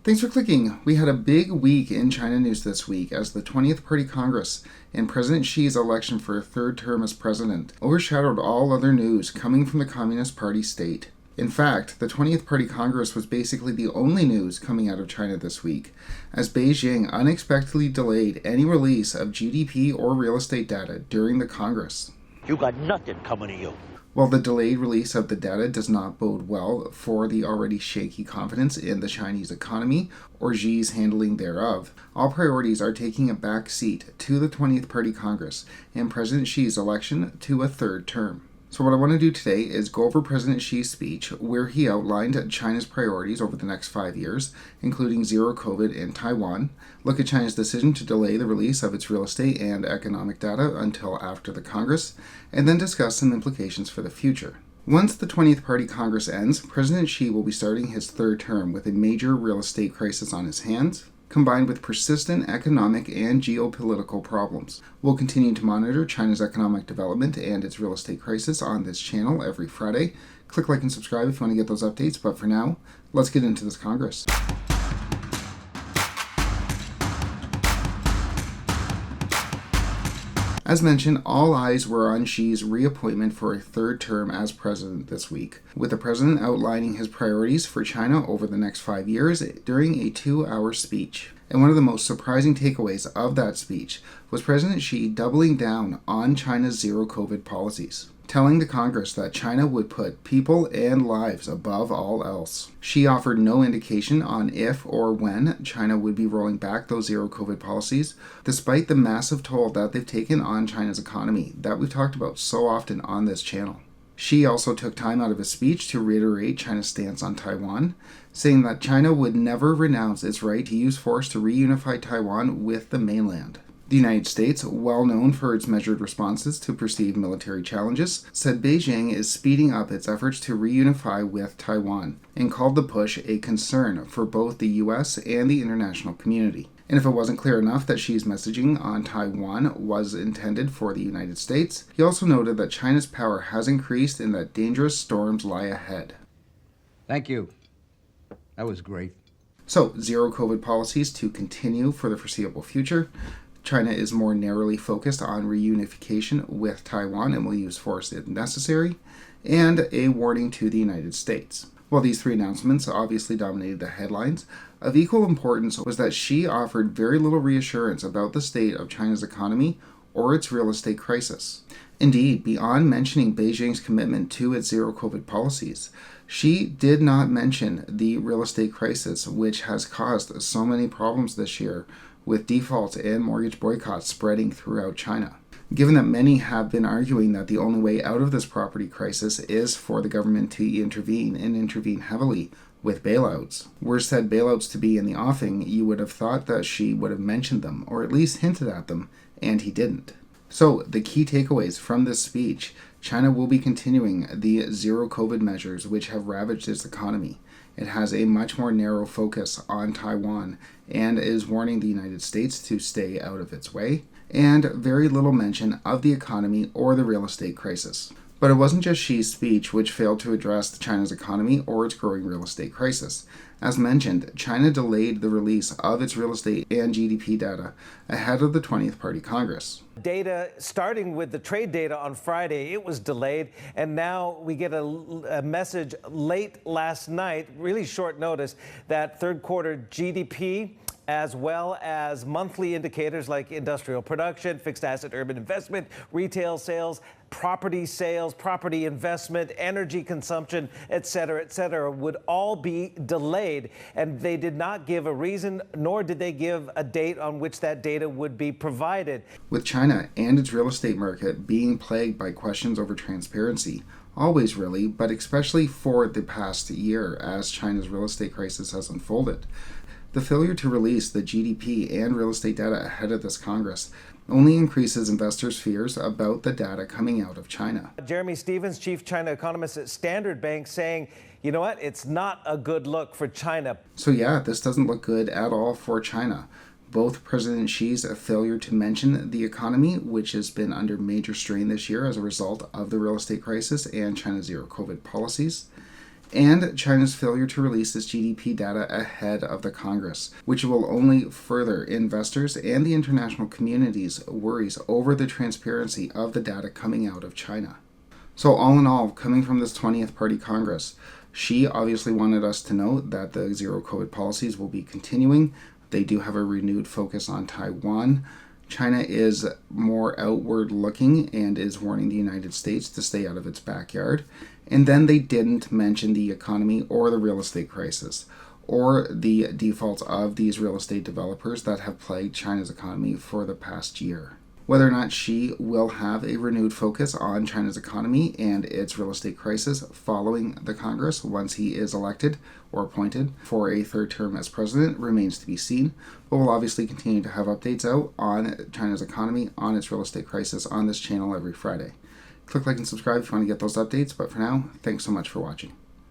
Thanks for clicking. We had a big week in China news this week as the 20th Party Congress and President Xi's election for a third term as president overshadowed all other news coming from the Communist Party state. In fact, the 20th Party Congress was basically the only news coming out of China this week, as Beijing unexpectedly delayed any release of GDP or real estate data during the Congress. You got nothing coming to you. While the delayed release of the data does not bode well for the already shaky confidence in the Chinese economy or Xi's handling thereof, all priorities are taking a back seat to the 20th Party Congress and President Xi's election to a third term. So what I want to do today is go over President Xi's speech where he outlined China's priorities over the next 5 years, including zero COVID in Taiwan, look at China's decision to delay the release of its real estate and economic data until after the Congress, and then discuss some implications for the future. Once the 20th Party Congress ends, President Xi will be starting his third term with a major real estate crisis on his hands, combined with persistent economic and geopolitical problems. We'll continue to monitor China's economic development and its real estate crisis on this channel every Friday. Click like and subscribe if you want to get those updates, but for now, let's get into this Congress. As mentioned, all eyes were on Xi's reappointment for a third term as president this week, with the president outlining his priorities for China over the next 5 years during a 2-hour speech. And one of the most surprising takeaways of that speech was President Xi doubling down on China's zero COVID policies, telling the Congress that China would put people and lives above all else. Xi offered no indication on if or when China would be rolling back those zero COVID policies, despite the massive toll that they've taken on China's economy that we've talked about so often on this channel. Xi also took time out of his speech to reiterate China's stance on Taiwan, saying that China would never renounce its right to use force to reunify Taiwan with the mainland. The United States, well known for its measured responses to perceived military challenges, said Beijing is speeding up its efforts to reunify with Taiwan, and called the push a concern for both the US and the international community. And if it wasn't clear enough that Xi's messaging on Taiwan was intended for the United States, he also noted that China's power has increased and that dangerous storms lie ahead. Thank you. That was great. So, zero COVID policies to continue for the foreseeable future. China is more narrowly focused on reunification with Taiwan and will use force if necessary, and a warning to the United States. While these three announcements obviously dominated the headlines, of equal importance was that Xi offered very little reassurance about the state of China's economy or its real estate crisis. Indeed, beyond mentioning Beijing's commitment to its zero COVID policies, Xi did not mention the real estate crisis, which has caused so many problems this year, with defaults and mortgage boycotts spreading throughout China. Given that many have been arguing that the only way out of this property crisis is for the government to intervene and intervene heavily with bailouts, were said bailouts to be in the offing, you would have thought that Xi would have mentioned them, or at least hinted at them, and he didn't. So, the key takeaways from this speech: China will be continuing the zero COVID measures which have ravaged its economy. It has a much more narrow focus on Taiwan and is warning the United States to stay out of its way, and very little mention of the economy or the real estate crisis. But it wasn't just Xi's speech which failed to address China's economy or its growing real estate crisis. As mentioned, China delayed the release of its real estate and GDP data ahead of the 20th Party Congress. Data, starting with the trade data on Friday, it was delayed, and now we get a message late last night, really short notice, that third quarter GDP, as well as monthly indicators like industrial production, fixed asset urban investment, retail sales, property investment, energy consumption, et cetera, would all be delayed. And they did not give a reason, nor did they give a date on which that data would be provided. With China and its real estate market being plagued by questions over transparency, always really, but especially for the past year as China's real estate crisis has unfolded, the failure to release the GDP and real estate data ahead of this Congress only increases investors' fears about the data coming out of China. Jeremy Stevens, chief China economist at Standard Bank, saying, you know what, it's not a good look for China. So yeah, this doesn't look good at all for China. Both President Xi's failure to mention the economy, which has been under major strain this year as a result of the real estate crisis and China's zero COVID policies, and China's failure to release its GDP data ahead of the Congress, which will only further investors and the international community's worries over the transparency of the data coming out of China. So all in all, coming from this 20th Party Congress, Xi obviously wanted us to know that the zero COVID policies will be continuing. They do have a renewed focus on Taiwan. China is more outward looking and is warning the United States to stay out of its backyard. And then they didn't mention the economy or the real estate crisis or the defaults of these real estate developers that have plagued China's economy for the past year. Whether or not Xi will have a renewed focus on China's economy and its real estate crisis following the Congress once he is elected or appointed for a third term as president remains to be seen, but we'll obviously continue to have updates out on China's economy, on its real estate crisis on this channel every Friday. Click like and subscribe if you want to get those updates, but for now, thanks so much for watching.